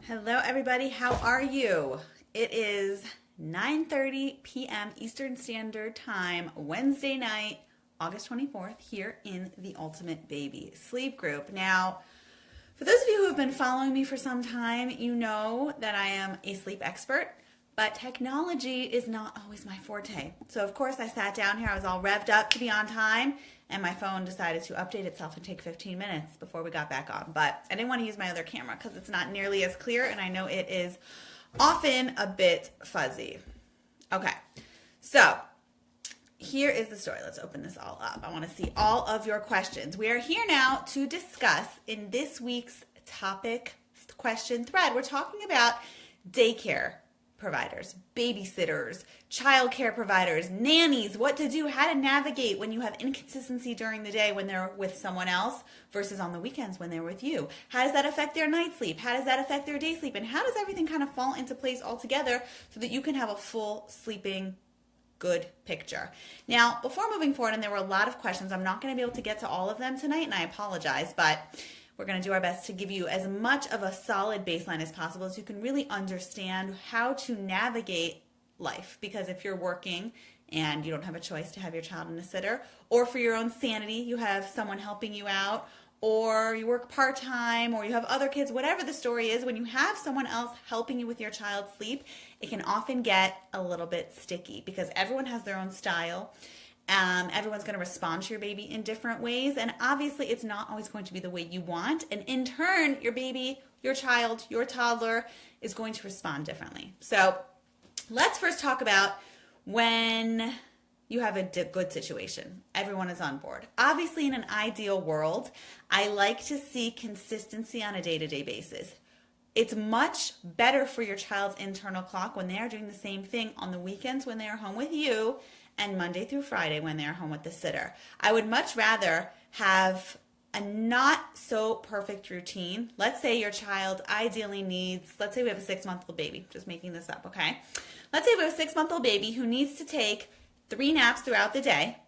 Hello everybody, how are you? It is 9:30 p.m. Eastern Standard Time, Wednesday night, August 24th, here in the Ultimate Baby Sleep Group. Now, for those of you who have been following me for some time, you know that I am a sleep expert, but technology is not always my forte. So of course I sat down here, I was all revved up to be on time, and my phone decided to update itself and take 15 minutes before we got back on. But I didn't want to use my other camera because it's not nearly as clear, and I know it is often a bit fuzzy. Okay, so here is the story. Let's open this all up. I want to see all of your questions. We are here now to discuss in this week's topic question thread. We're talking about daycare providers, babysitters, childcare providers, nannies, what to do, how to navigate when you have inconsistency during the day when they're with someone else versus on the weekends when they're with you. How does that affect their night sleep? How does that affect their day sleep? And how does everything kind of fall into place all together so that you can have a full sleeping good picture? Now, before moving forward, and there were a lot of questions, I'm not going to be able to get to all of them tonight, and I apologize, but we're going to do our best to give you as much of a solid baseline as possible so you can really understand how to navigate life. Because if you're working and you don't have a choice to have your child in a sitter, or for your own sanity, you have someone helping you out, or you work part-time, or you have other kids, whatever the story is, when you have someone else helping you with your child's sleep, it can often get a little bit sticky because everyone has their own style. Everyone's going to respond to your baby in different ways, and obviously it's not always going to be the way you want, and in turn your baby, your child, your toddler is going to respond differently. So let's first talk about when you have a good situation. Everyone is on board. Obviously, in an ideal world, I like to see consistency on a day-to-day basis. It's much better for your child's internal clock when they are doing the same thing on the weekends when they are home with you and Monday through Friday when they're home with the sitter. I would much rather have a not so perfect routine. Let's say your child ideally needs, let's say we have a 6-month-old baby, just making this up, okay? Let's say we have a 6-month-old baby who needs to take 3 naps throughout the day,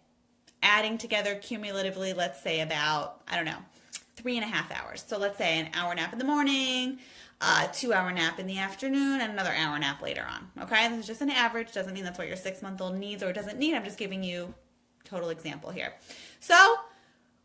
adding together cumulatively, let's say about, 3.5 hours. So let's say an hour nap in the morning, a 2-hour nap in the afternoon, and another hour nap later on. Okay, this is just an average. Doesn't mean that's what your 6-month-old needs or doesn't need. I'm just giving you a total example here. So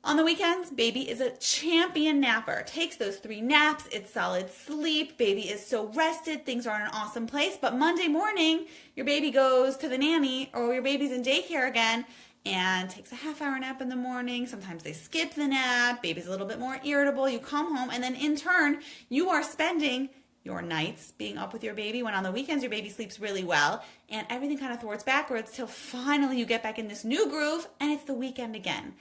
on the weekends, baby is a champion napper. Takes those 3 naps. It's solid sleep. Baby is so rested. Things are in an awesome place. But Monday morning, your baby goes to the nanny or your baby's in daycare again and takes a half-hour nap in the morning. Sometimes they skip the nap. Baby's a little bit more irritable. You come home, and then in turn, you are spending your nights being up with your baby when on the weekends your baby sleeps really well, and everything kind of thwarts backwards till finally you get back in this new groove, and it's the weekend again.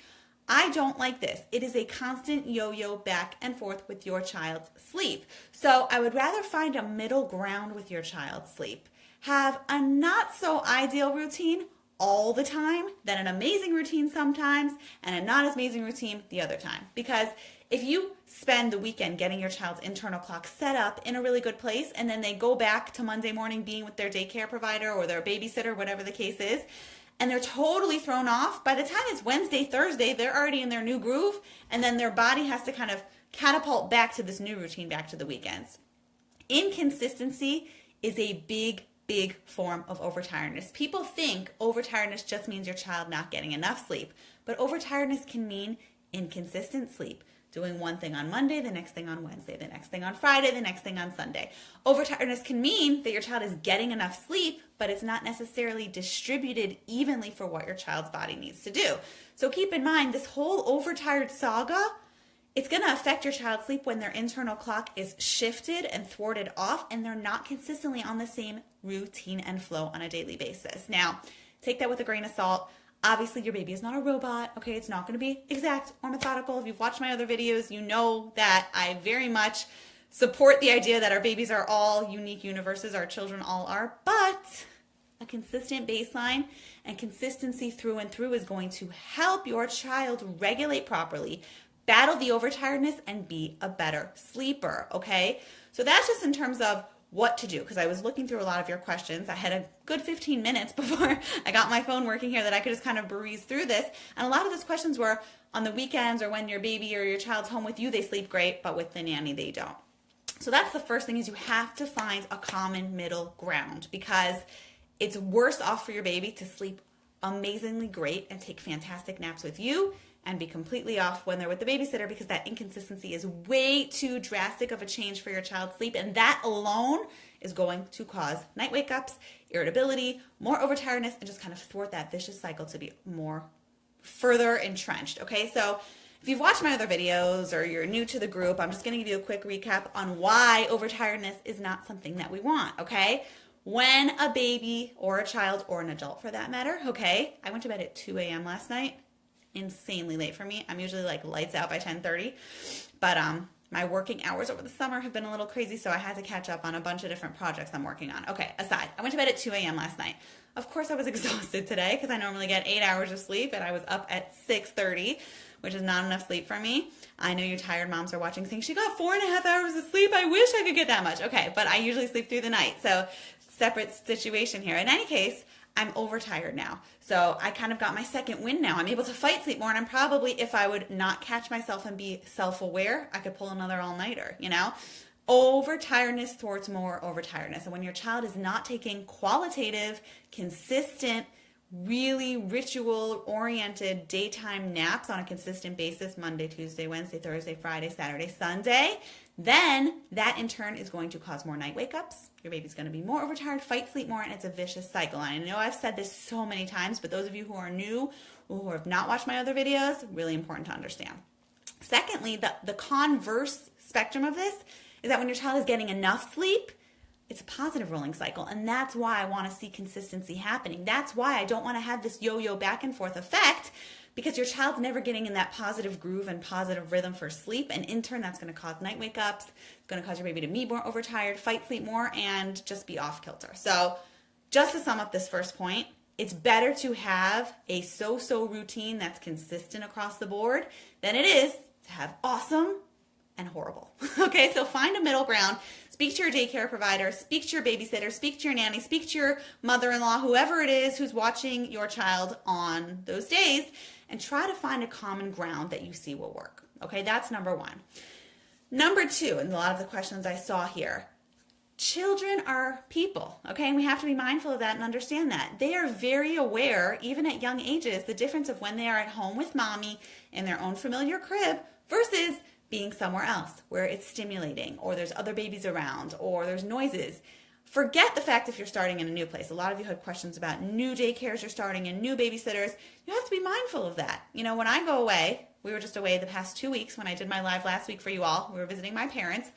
I don't like this. It is a constant yo-yo back and forth with your child's sleep. So I would rather find a middle ground with your child's sleep. Have a not so ideal routine all the time, then an amazing routine sometimes, and a not as amazing routine the other time. Because if you spend the weekend getting your child's internal clock set up in a really good place, and then they go back to Monday morning being with their daycare provider or their babysitter, whatever the case is, and they're totally thrown off, by the time it's Wednesday, Thursday, they're already in their new groove, and then their body has to kind of catapult back to this new routine, back to the weekends. Inconsistency is a big form of overtiredness. People think overtiredness just means your child not getting enough sleep, but overtiredness can mean inconsistent sleep. Doing one thing on Monday, the next thing on Wednesday, the next thing on Friday, the next thing on Sunday. Overtiredness can mean that your child is getting enough sleep, but it's not necessarily distributed evenly for what your child's body needs to do. So keep in mind, this whole overtired saga, it's going to affect your child's sleep when their internal clock is shifted and thwarted off and they're not consistently on the same routine and flow on a daily basis. Now, take that with a grain of salt. Obviously, your baby is not a robot, okay? It's not going to be exact or methodical. If you've watched my other videos, you know that I very much support the idea that our babies are all unique universes, our children all are, but a consistent baseline and consistency through and through is going to help your child regulate properly, battle the overtiredness, and be a better sleeper, okay? So that's just in terms of what to do, because I was looking through a lot of your questions. I had a good 15 minutes before I got my phone working here that I could just kind of breeze through this, and a lot of those questions were on the weekends or when your baby or your child's home with you, they sleep great, but with the nanny, they don't. So that's the first thing, is you have to find a common middle ground, because it's worse off for your baby to sleep amazingly great and take fantastic naps with you and be completely off when they're with the babysitter, because that inconsistency is way too drastic of a change for your child's sleep, and that alone is going to cause night wake-ups, irritability, more overtiredness, and just kind of thwart that vicious cycle to be more further entrenched. Okay, so if you've watched my other videos or you're new to the group, I'm just going to give you a quick recap on why overtiredness is not something that we want. Okay, when a baby or a child, or an adult for that matter, okay, I went to bed at 2 a.m. last night. Insanely late for me. I'm usually like lights out by 10:30, but my working hours over the summer have been a little crazy, so I had to catch up on a bunch of different projects I'm working on. Okay, aside, I went to bed at 2 a.m. last night. Of course, I was exhausted today because I normally get 8 hours of sleep, and I was up at 6:30, which is not enough sleep for me. I know you tired moms are watching saying, she got 4.5 hours of sleep. I wish I could get that much. Okay, but I usually sleep through the night, so separate situation here. In any case, I'm overtired now. So I kind of got my second win now. I'm able to fight sleep more, and I'm probably, if I would not catch myself and be self-aware, I could pull another all-nighter, you know? Overtiredness thwarts more overtiredness. And when your child is not taking qualitative, consistent, really ritual-oriented daytime naps on a consistent basis, Monday, Tuesday, Wednesday, Thursday, Friday, Saturday, Sunday, then that in turn is going to cause more night wake-ups. Your baby's going to be more overtired, fight sleep more, and it's a vicious cycle. And I know I've said this so many times, but those of you who are new or who have not watched my other videos, really important to understand. Secondly, the converse spectrum of this is that when your child is getting enough sleep, it's a positive rolling cycle, and that's why I want to see consistency happening. That's why I don't want to have this yo-yo back and forth effect, because your child's never getting in that positive groove and positive rhythm for sleep, and in turn that's going to cause night wake-ups, it's going to cause your baby to be more overtired, fight sleep more, and just be off kilter. So just to sum up this first point, it's better to have a so-so routine that's consistent across the board than it is to have awesome and horrible. Okay, so find a middle ground. Speak to your daycare provider, speak to your babysitter, speak to your nanny, speak to your mother-in-law, whoever it is who's watching your child on those days, and try to find a common ground that you see will work. Okay, that's number one. Number two, and a lot of the questions I saw here, children are people, okay, and we have to be mindful of that and understand that. They are very aware, even at young ages, the difference of when they are at home with mommy in their own familiar crib versus being somewhere else where it's stimulating, or there's other babies around, or there's noises. Forget the fact if you're starting in a new place. A lot of you had questions about new daycares you're starting and new babysitters. You have to be mindful of that. You know, when I go away, we were just away the past 2 weeks when I did my live last week for you all. We were visiting my parents.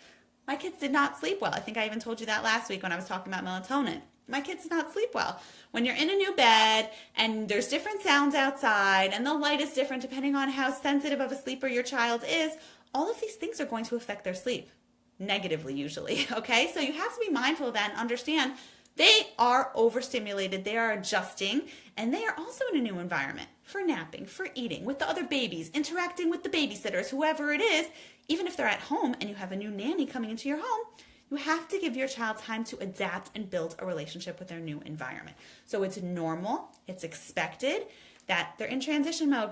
My kids did not sleep well. I think I even told you that last week when I was talking about melatonin. My kids did not sleep well. When you're in a new bed and there's different sounds outside and the light is different depending on how sensitive of a sleeper your child is, all of these things are going to affect their sleep negatively usually, okay? So you have to be mindful of that and understand they are overstimulated, they are adjusting, and they are also in a new environment for napping, for eating, with the other babies, interacting with the babysitters, whoever it is. Even if they're at home and you have a new nanny coming into your home, you have to give your child time to adapt and build a relationship with their new environment. So it's normal, it's expected that they're in transition mode.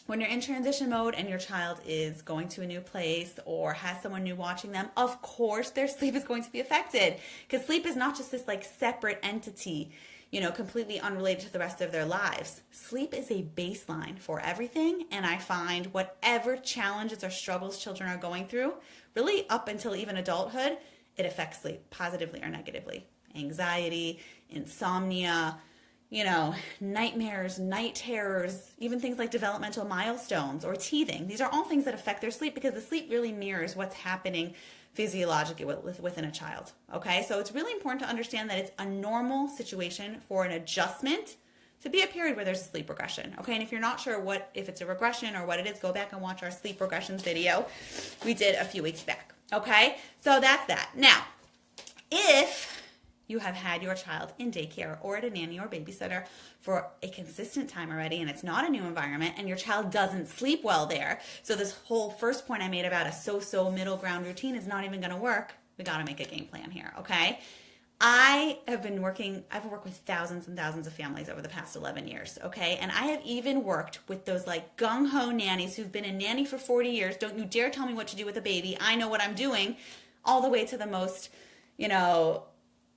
When you're in transition mode and your child is going to a new place or has someone new watching them, of course their sleep is going to be affected, because sleep is not just this like separate entity, you know, completely unrelated to the rest of their lives. Sleep is a baseline for everything, and I find whatever challenges or struggles children are going through, really up until even adulthood, it affects sleep positively or negatively. Anxiety, insomnia, you know, nightmares, night terrors, even things like developmental milestones or teething. These are all things that affect their sleep, because the sleep really mirrors what's happening physiologically within a child, okay? So it's really important to understand that it's a normal situation for an adjustment to be a period where there's a sleep regression, okay? And if you're not sure if it's a regression or what it is, go back and watch our sleep regressions video we did a few weeks back, okay? So that's that. Now, if you have had your child in daycare or at a nanny or babysitter for a consistent time already, and it's not a new environment, and your child doesn't sleep well there, so this whole first point I made about a so-so middle ground routine is not even going to work, we got to make a game plan here, okay? I've worked with thousands and thousands of families over the past 11 years, okay? And I have even worked with those like gung-ho nannies who've been a nanny for 40 years. Don't you dare tell me what to do with a baby. I know what I'm doing. all the way to the most, you know,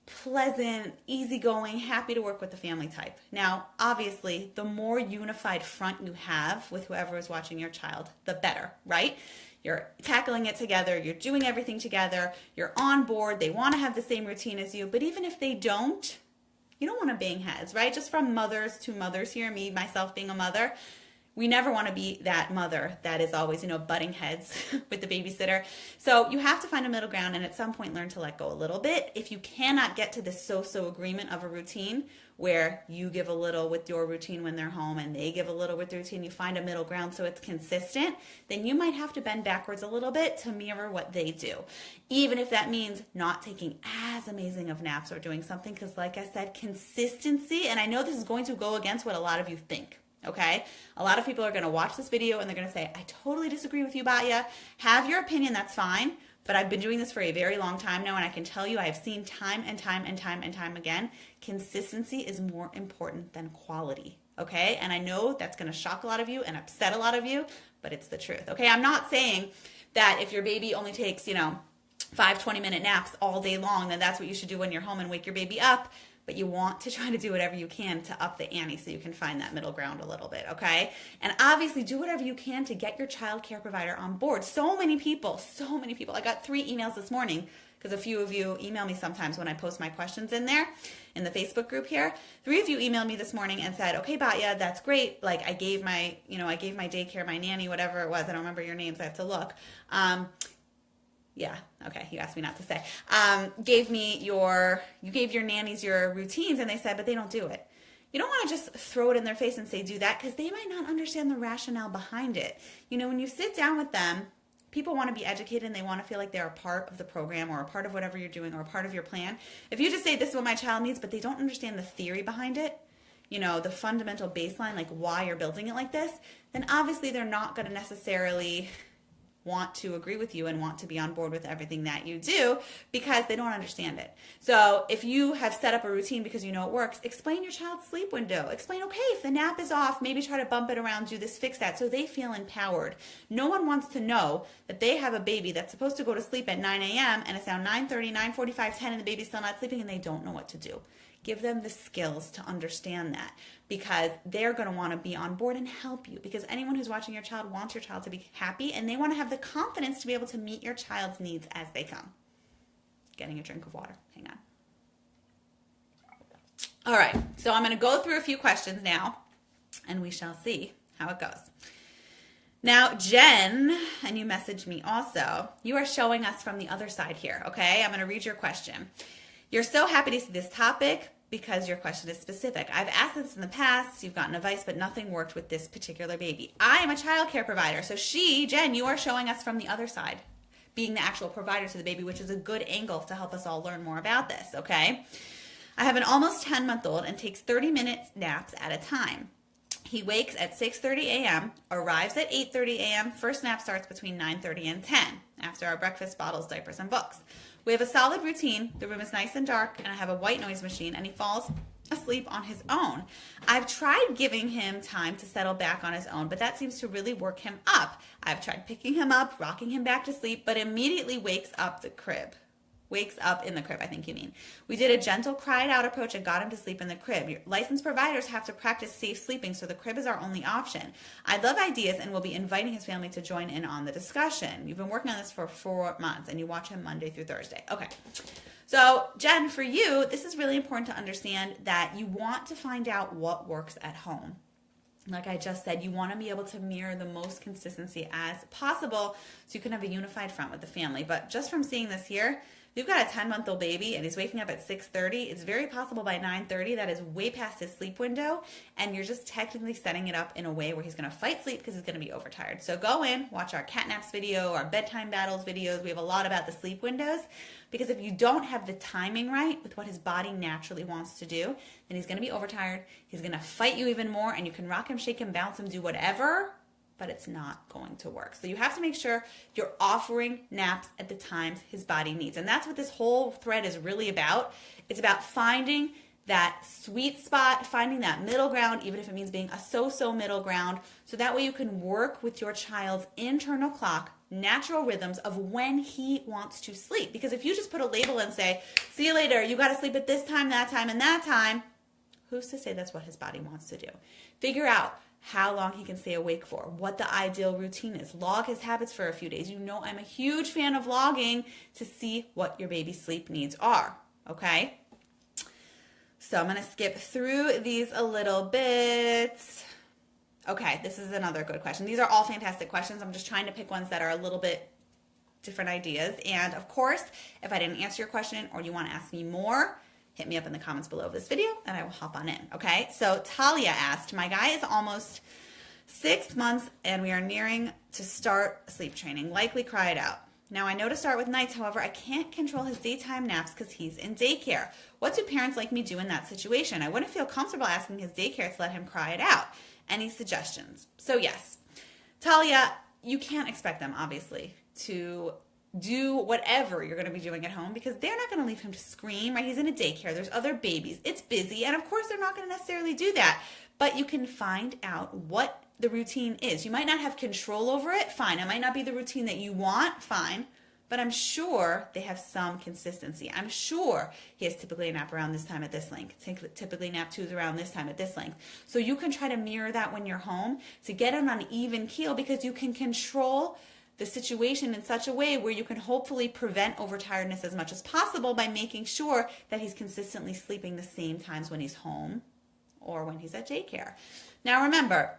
pleasant, easygoing, happy to work with the family type. Now, obviously, the more unified front you have with whoever is watching your child, the better, right? You're tackling it together, you're doing everything together, you're on board, they want to have the same routine as you, but even if they don't, you don't want to bang heads, right? Just from mothers to mothers here, me, myself being a mother, we never want to be that mother that is always, you know, butting heads with the babysitter. So you have to find a middle ground and at some point learn to let go a little bit. If you cannot get to this so-so agreement of a routine where you give a little with your routine when they're home and they give a little with their routine, you find a middle ground so it's consistent, then you might have to bend backwards a little bit to mirror what they do. Even if that means not taking as amazing of naps or doing something, because like I said, consistency, and I know this is going to go against what a lot of you think. Okay, a lot of people are going to watch this video and they're going to say, I totally disagree with you, Batya. Have your opinion, that's fine. But I've been doing this for a very long time now, and I can tell you I've seen time and time again, consistency is more important than quality. Okay, and I know that's going to shock a lot of you and upset a lot of you, but it's the truth. Okay, I'm not saying that if your baby only takes, you know, 5 20-minute naps all day long, then that's what you should do when you're home and wake your baby up. But you want to try to do whatever you can to up the ante so you can find that middle ground a little bit, okay? And obviously do whatever you can to get your child care provider on board. So many people. I got 3 emails this morning because a few of you email me sometimes when I post my questions in there in the Facebook group here. 3 of you emailed me this morning and said, okay, Batya, that's great. Like I gave my daycare, my nanny, whatever it was. I don't remember your names. I have to look. Yeah, okay, you asked me not to say. You gave your nannies your routines, and they said, but they don't do it. You don't want to just throw it in their face and say, do that, because they might not understand the rationale behind it. You know, when you sit down with them, people want to be educated, and they want to feel like they're a part of the program or a part of whatever you're doing or a part of your plan. If you just say, this is what my child needs, but they don't understand the theory behind it, you know, the fundamental baseline, like why you're building it like this, then obviously they're not going to necessarily want to agree with you and want to be on board with everything that you do because they don't understand it. So if you have set up a routine because you know it works, explain your child's sleep window. Explain, okay, if the nap is off, maybe try to bump it around, do this, fix that, so they feel empowered. No one wants to know that they have a baby that's supposed to go to sleep at 9 a.m. and it's now 9:30, 9:45, 10 and the baby's still not sleeping and they don't know what to do. Give them the skills to understand that because they're going to want to be on board and help you because anyone who's watching your child wants your child to be happy and they want to have the confidence to be able to meet your child's needs as they come. Getting a drink of water. Hang on. All right. So I'm going to go through a few questions now and we shall see how it goes. Now, Jen, and you messaged me also, you are showing us from the other side here, okay? I'm going to read your question. You're so happy to see this topic because your question is specific. I've asked this in the past, you've gotten advice, but nothing worked with this particular baby. I am a child care provider. So Jen, you are showing us from the other side, being the actual provider to the baby, which is a good angle to help us all learn more about this, okay? I have an almost 10-month-old and takes 30-minute naps at a time. He wakes at 6:30 a.m., arrives at 8:30 a.m. First nap starts between 9:30 and 10 after our breakfast, bottles, diapers, and books. We have a solid routine. The room is nice and dark, and I have a white noise machine, and he falls asleep on his own. I've tried giving him time to settle back on his own, but that seems to really work him up. I've tried picking him up, rocking him back to sleep, but immediately wakes up in the crib, I think you mean. We did a gentle cried out approach and got him to sleep in the crib. Your licensed providers have to practice safe sleeping, so the crib is our only option. I love ideas and will be inviting his family to join in on the discussion. You've been working on this for 4 months and you watch him Monday through Thursday. Okay. So Jen, for you, this is really important to understand that you want to find out what works at home. Like I just said, you want to be able to mirror the most consistency as possible so you can have a unified front with the family. But just from seeing this here, you've got a 10-month-old baby and he's waking up at 6:30. It's very possible by 9:30 that is way past his sleep window and you're just technically setting it up in a way where he's going to fight sleep because he's going to be overtired. So go in, watch our cat naps video, our bedtime battles videos. We have a lot about the sleep windows because if you don't have the timing right with what his body naturally wants to do, then he's going to be overtired. He's going to fight you even more and you can rock him, shake him, bounce him, do whatever, but it's not going to work. So you have to make sure you're offering naps at the times his body needs. And that's what this whole thread is really about. It's about finding that sweet spot, finding that middle ground, even if it means being a so-so middle ground, so that way you can work with your child's internal clock, natural rhythms of when he wants to sleep. Because if you just put a label and say, see you later, you got to sleep at this time, and that time, who's to say that's what his body wants to do? Figure out how long he can stay awake for, what the ideal routine is. Log his habits for a few days. You know I'm a huge fan of logging to see what your baby's sleep needs are, okay? So I'm going to skip through these a little bit. Okay, this is another good question. These are all fantastic questions. I'm just trying to pick ones that are a little bit different ideas. And of course, if I didn't answer your question or you want to ask me more, hit me up in the comments below this video and I will hop on in, okay? So Talia asked, my guy is almost 6 months and we are nearing to start sleep training, likely cry it out. Now I know to start with nights, however, I can't control his daytime naps because he's in daycare. What do parents like me do in that situation? I wouldn't feel comfortable asking his daycare to let him cry it out. Any suggestions? So yes, Talia, you can't expect them, obviously, to do whatever you're going to be doing at home because they're not going to leave him to scream, right? He's in a daycare. There's other babies. It's busy. And of course, they're not going to necessarily do that. But you can find out what the routine is. You might not have control over it. Fine. It might not be the routine that you want. Fine. But I'm sure they have some consistency. I'm sure he has typically a nap around this time at this length. Typically nap twos around this time at this length. So you can try to mirror that when you're home to get on an even keel because you can control the situation in such a way where you can hopefully prevent overtiredness as much as possible by making sure that he's consistently sleeping the same times when he's home or when he's at daycare. Now remember,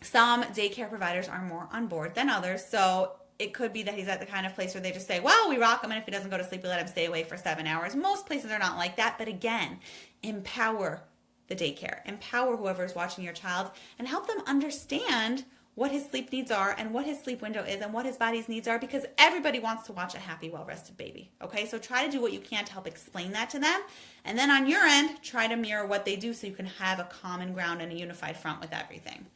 some daycare providers are more on board than others, so it could be that he's at the kind of place where they just say, well, we rock him, and if he doesn't go to sleep, we let him stay away for 7 hours. Most places are not like that, but again, empower the daycare. Empower whoever is watching your child and help them understand what his sleep needs are and what his sleep window is and what his body's needs are because everybody wants to watch a happy, well-rested baby, okay? So try to do what you can to help explain that to them. And then on your end, try to mirror what they do so you can have a common ground and a unified front with everything.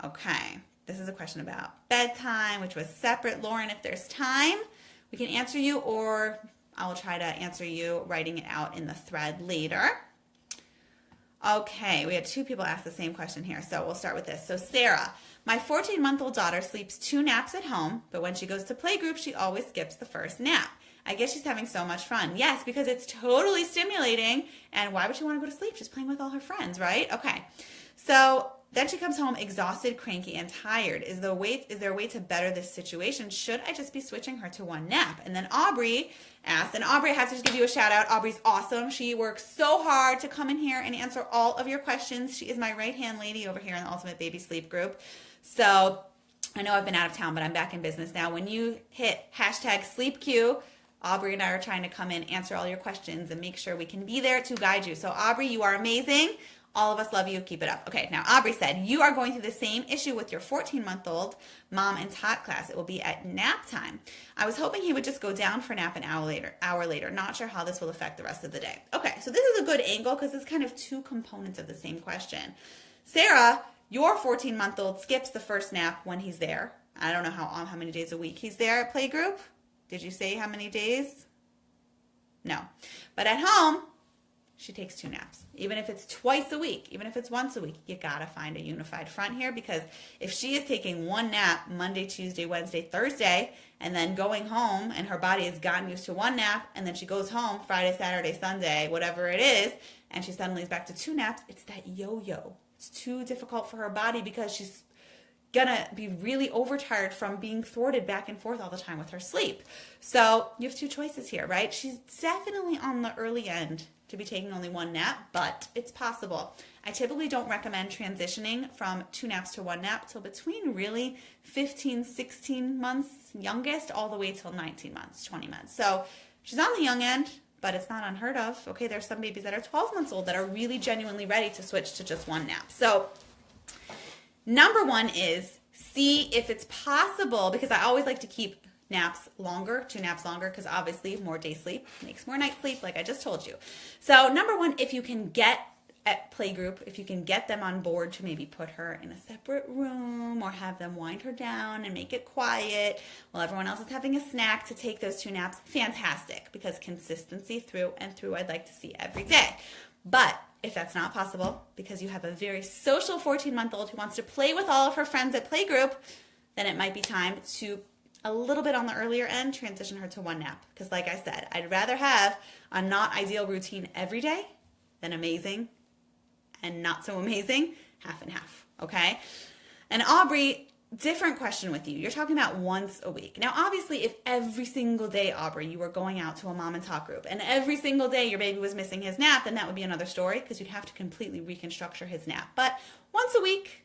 Okay, this is a question about bedtime, which was separate. Lauren, if there's time, we can answer you or I will try to answer you writing it out in the thread later. Okay, we had 2 people ask the same question here, so we'll start with this. So Sarah, my 14-month-old daughter sleeps 2 naps at home, but when she goes to playgroup, she always skips the first nap. I guess she's having so much fun. Yes, because it's totally stimulating, and why would she want to go to sleep? She's playing with all her friends, right? Okay, so then she comes home exhausted, cranky, and tired. Is there a way to better this situation? Should I just be switching her to 1 nap? And then Aubrey asked, and Aubrey, I have to just give you a shout out. Aubrey's awesome. She works so hard to come in here and answer all of your questions. She is my right-hand lady over here in the Ultimate Baby Sleep group. So I know I've been out of town, but I'm back in business now. When you hit #SleepQ, Aubrey and I are trying to come in, answer all your questions, and make sure we can be there to guide you. So Aubrey, you are amazing. All of us love you. Keep it up. Okay, now Aubrey said, you are going through the same issue with your 14-month-old mom and tot class. It will be at nap time. I was hoping he would just go down for nap an hour later. Not sure how this will affect the rest of the day. Okay, so this is a good angle because it's kind of 2 components of the same question. Sarah, your 14-month-old skips the first nap when he's there. I don't know how many days a week he's there at playgroup. Did you say how many days? No. But at home, she takes 2 naps. Even if it's twice a week, even if it's once a week, you gotta find a unified front here because if she is taking 1 nap Monday, Tuesday, Wednesday, Thursday, and then going home and her body has gotten used to 1 nap and then she goes home Friday, Saturday, Sunday, whatever it is, and she suddenly is back to 2 naps, it's that yo-yo. It's too difficult for her body because she's gonna be really overtired from being thwarted back and forth all the time with her sleep. So you have 2 choices here, right? She's definitely on the early end to be taking only 1 nap, but it's possible. I typically don't recommend transitioning from 2 naps to 1 nap till between really 15, 16 months youngest all the way till 19 months, 20 months. So she's on the young end, but it's not unheard of. Okay, there's some babies that are 12 months old that are really genuinely ready to switch to just 1 nap. So number 1 is see if it's possible, because I always like to keep naps longer, 2 naps longer, because obviously more day sleep makes more night sleep, like I just told you. So number 1, if you can get at playgroup, if you can get them on board to maybe put her in a separate room or have them wind her down and make it quiet while everyone else is having a snack to take those 2 naps, fantastic, because consistency through and through I'd like to see every day. But if that's not possible because you have a very social 14-month-old who wants to play with all of her friends at playgroup, then it might be time to, a little bit on the earlier end, transition her to 1 nap. Because like I said, I'd rather have a not ideal routine every day than amazing and not so amazing, half and half, okay? And Aubrey, different question with you. You're talking about once a week. Now, obviously, if every single day, Aubrey, you were going out to a mom and talk group, and every single day your baby was missing his nap, then that would be another story because you'd have to completely reconstructure his nap. But once a week,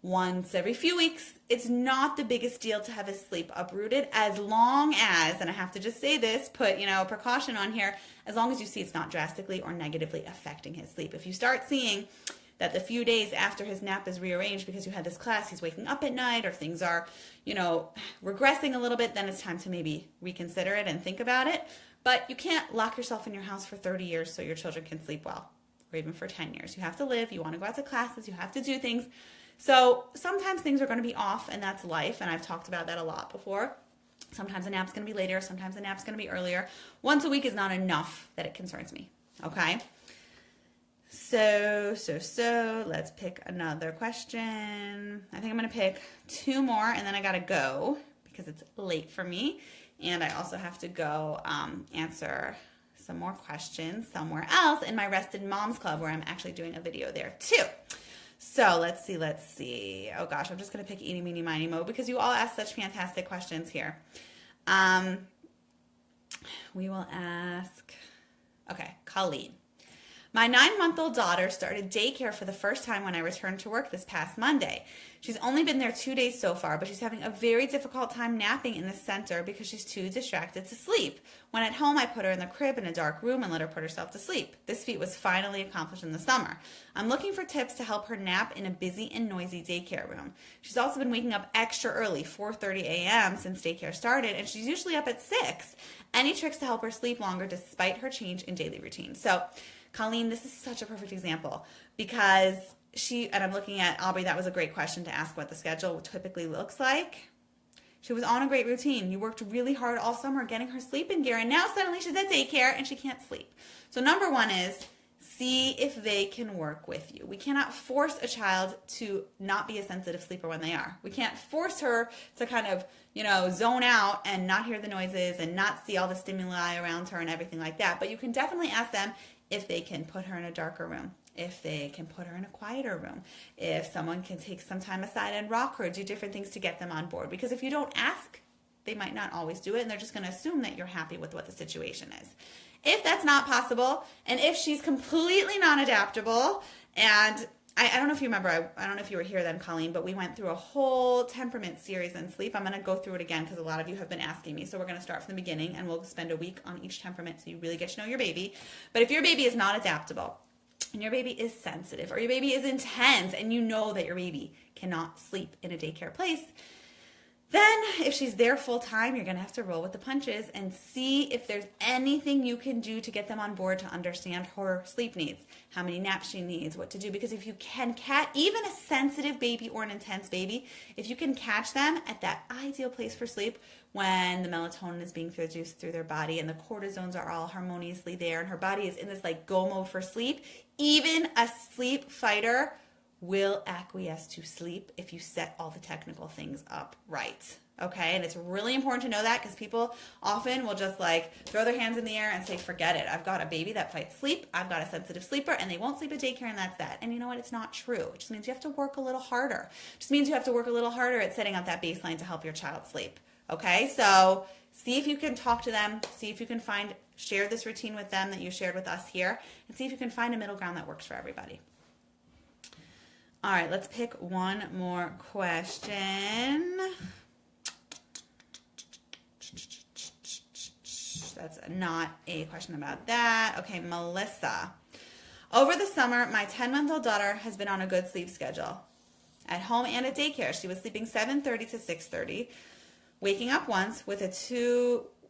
once every few weeks, it's not the biggest deal to have his sleep uprooted, as long as, and I have to just say this, put, a precaution on here, as long as you see it's not drastically or negatively affecting his sleep. If you start seeing that the few days after his nap is rearranged because you had this class, he's waking up at night, or things are, regressing a little bit, then it's time to maybe reconsider it and think about it. But you can't lock yourself in your house for 30 years so your children can sleep well, or even for 10 years. You have to live, you want to go out to classes, you have to do things. So sometimes things are going to be off, and that's life, and I've talked about that a lot before. Sometimes a nap's going to be later, sometimes a nap's going to be earlier. Once a week is not enough that it concerns me, okay? So, let's pick another question. I think I'm going to pick 2 more, and then I got to go because it's late for me, and I also have to go answer some more questions somewhere else in my Rested Moms Club, where I'm actually doing a video there too. So let's see. Oh gosh, I'm just going to pick eeny, meeny, miny, mo because you all asked such fantastic questions here. We will ask, okay, Colleen. My 9-month-old daughter started daycare for the first time when I returned to work this past Monday. She's only been there 2 days so far, but she's having a very difficult time napping in the center because she's too distracted to sleep. When at home, I put her in the crib in a dark room and let her put herself to sleep. This feat was finally accomplished in the summer. I'm looking for tips to help her nap in a busy and noisy daycare room. She's also been waking up extra early, 4:30 a.m. since daycare started, and she's usually up at 6. Any tricks to help her sleep longer despite her change in daily routine? So, Colleen, this is such a perfect example because and I'm looking at Aubrey, that was a great question to ask what the schedule typically looks like. She was on a great routine. You worked really hard all summer getting her sleeping gear, and now suddenly she's at daycare and she can't sleep. So number 1 is see if they can work with you. We cannot force a child to not be a sensitive sleeper when they are. We can't force her to kind of, zone out and not hear the noises and not see all the stimuli around her and everything like that. But you can definitely ask them if they can put her in a darker room, if they can put her in a quieter room, if someone can take some time aside and rock her, do different things to get them on board. Because if you don't ask, they might not always do it, and they're just going to assume that you're happy with what the situation is. If that's not possible, and if she's completely non-adaptable, and I don't know if you remember, I don't know if you were here then, Colleen, but we went through a whole temperament series in sleep. I'm going to go through it again because a lot of you have been asking me. So we're going to start from the beginning, and we'll spend a week on each temperament so you really get to know your baby. But if your baby is not adaptable, and your baby is sensitive, or your baby is intense, and you know that your baby cannot sleep in a daycare place, then if she's there full time, you're going to have to roll with the punches and see if there's anything you can do to get them on board to understand her sleep needs, how many naps she needs, what to do. Because if you can catch even a sensitive baby or an intense baby, if you can catch them at that ideal place for sleep when the melatonin is being produced through their body and the cortisones are all harmoniously there and her body is in this go mode for sleep, even a sleep fighter will acquiesce to sleep if you set all the technical things up right. Okay, and it's really important to know that because people often will just throw their hands in the air and say, forget it. I've got a baby that fights sleep. I've got a sensitive sleeper and they won't sleep at daycare and that's that. And you know what? It's not true. It just means you have to work a little harder. It just means you have to work a little harder at setting up that baseline to help your child sleep. Okay, so see if you can talk to them. See if you can share this routine with them that you shared with us here and see if you can find a middle ground that works for everybody. All right, let's pick one more question. That's not a question about that. Okay, Melissa. Over the summer, my 10-month-old daughter has been on a good sleep schedule. At home and at daycare, she was sleeping 7:30 to 6:30, waking up once with a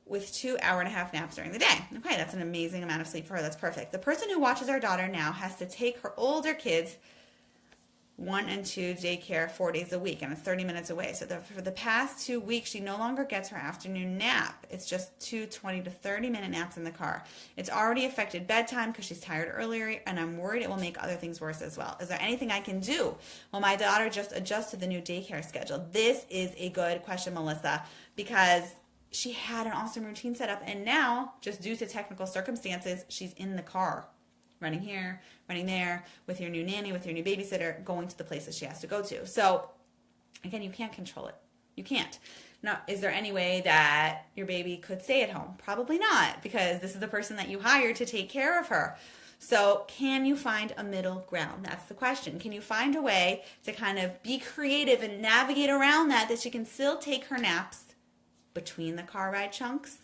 with 2 hour-and-a-half naps during the day. Okay, that's an amazing amount of sleep for her. That's perfect. The person who watches our daughter now has to take her older kids 1 and 2 daycare 4 days a week, and it's 30 minutes away. So for the past 2 weeks, she no longer gets her afternoon nap. It's just 2 20 to 30 minute naps in the car. It's already affected bedtime because she's tired earlier, and I'm worried it will make other things worse as well. Is there anything I can do? Well, my daughter just adjusted to the new daycare schedule. This is a good question, Melissa, because she had an awesome routine set up, and now, just due to technical circumstances, she's in the car, running here, running there, with your new nanny, with your new babysitter, going to the places she has to go to. So, again, you can't control it. You can't. Now, is there any way that your baby could stay at home? Probably not, because this is the person that you hired to take care of her. So, can you find a middle ground? That's the question. Can you find a way to kind of be creative and navigate around that she can still take her naps between the car ride chunks?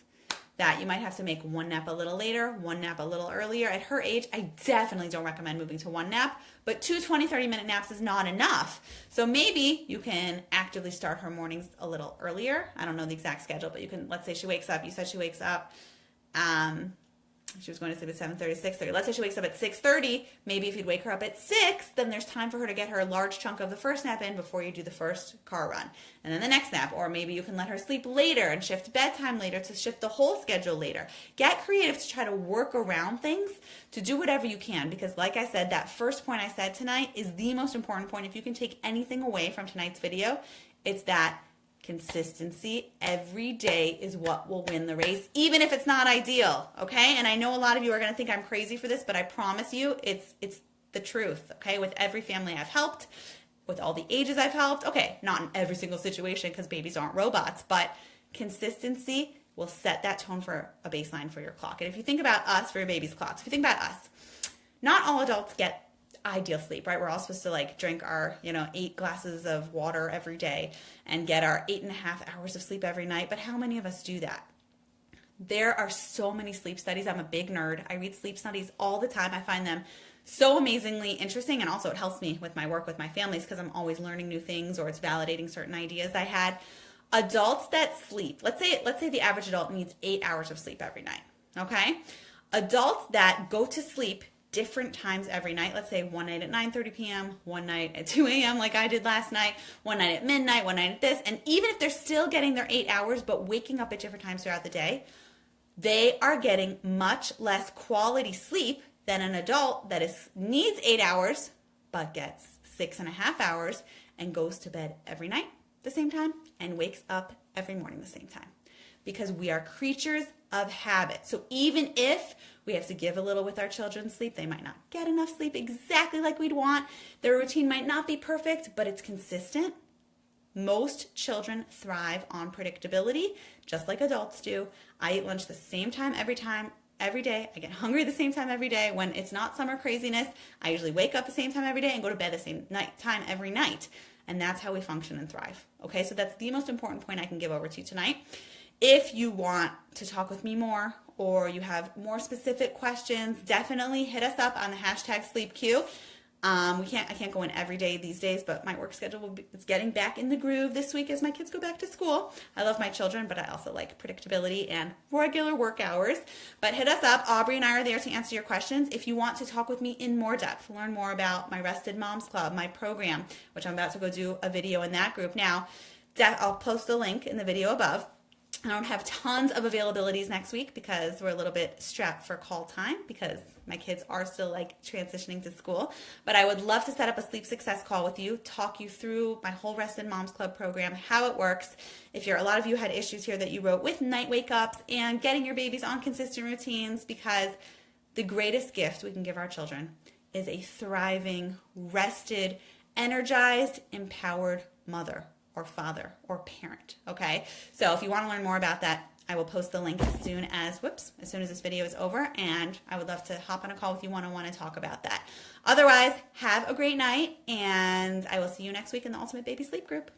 That you might have to make one nap a little later, one nap a little earlier. At her age, I definitely don't recommend moving to one nap, but 2 20, 30-minute naps is not enough. So maybe you can actively start her mornings a little earlier. I don't know the exact schedule, but you can, let's say she wakes up, you said she wakes up, she was going to sleep at 7:30, 6:30. Let's say she wakes up at 6:30. Maybe if you'd wake her up at 6, then there's time for her to get her large chunk of the first nap in before you do the first car run. And then the next nap. Or maybe you can let her sleep later and shift bedtime later to shift the whole schedule later. Get creative to try to work around things, to do whatever you can. Because like I said, that first point I said tonight is the most important point. If you can take anything away from tonight's video, it's that consistency every day is what will win the race, even if it's not ideal, okay? And I know a lot of you are going to think I'm crazy for this, but I promise you it's the truth, okay? With every family I've helped, with all the ages I've helped, okay, not in every single situation because babies aren't robots, but consistency will set that tone for a baseline for your clock. And if you think about us for your baby's clocks, if you think about us, not all adults get ideal sleep, right? We're all supposed to like drink our, 8 glasses of water every day and get our 8.5 hours of sleep every night. But how many of us do that? There are so many sleep studies. I'm a big nerd. I read sleep studies all the time. I find them so amazingly interesting, and also it helps me with my work with my families because I'm always learning new things, or it's validating certain ideas I had. Adults that sleep, let's say the average adult needs 8 hours of sleep every night, okay? Adults that go to sleep different times every night. Let's say one night at 9:30 p.m., one night at 2 a.m. like I did last night, one night at midnight, one night at this. And even if they're still getting their 8 hours but waking up at different times throughout the day, they are getting much less quality sleep than an adult that needs 8 hours but gets 6.5 hours and goes to bed every night the same time and wakes up every morning the same time. Because we are creatures of habit. So even if we have to give a little with our children's sleep, they might not get enough sleep exactly like we'd want. Their routine might not be perfect, but it's consistent. Most children thrive on predictability, just like adults do. I eat lunch the same time, every day. I get hungry the same time every day. When it's not summer craziness, I usually wake up the same time every day and go to bed the same time every night. And that's how we function and thrive. Okay, so that's the most important point I can give over to you tonight. If you want to talk with me more, or you have more specific questions, definitely hit us up on the #SleepQ. I can't go in every day these days, but my work schedule it's getting back in the groove this week as my kids go back to school. I love my children, but I also like predictability and regular work hours. But hit us up. Aubrey and I are there to answer your questions. If you want to talk with me in more depth, learn more about my Rested Moms Club, my program, which I'm about to go do a video in that group now. I'll post the link in the video above. I don't have tons of availabilities next week because we're a little bit strapped for call time because my kids are still like transitioning to school. But I would love to set up a sleep success call with you, talk you through my whole Rested Moms Club program, how it works. A lot of you had issues here that you wrote with night wake ups and getting your babies on consistent routines, because the greatest gift we can give our children is a thriving, rested, energized, empowered mother or father or parent, okay? So if you want to learn more about that, I will post the link as soon as this video is over, and I would love to hop on a call with you one-on-one and talk about that. Otherwise, have a great night, and I will see you next week in the Ultimate Baby Sleep Group.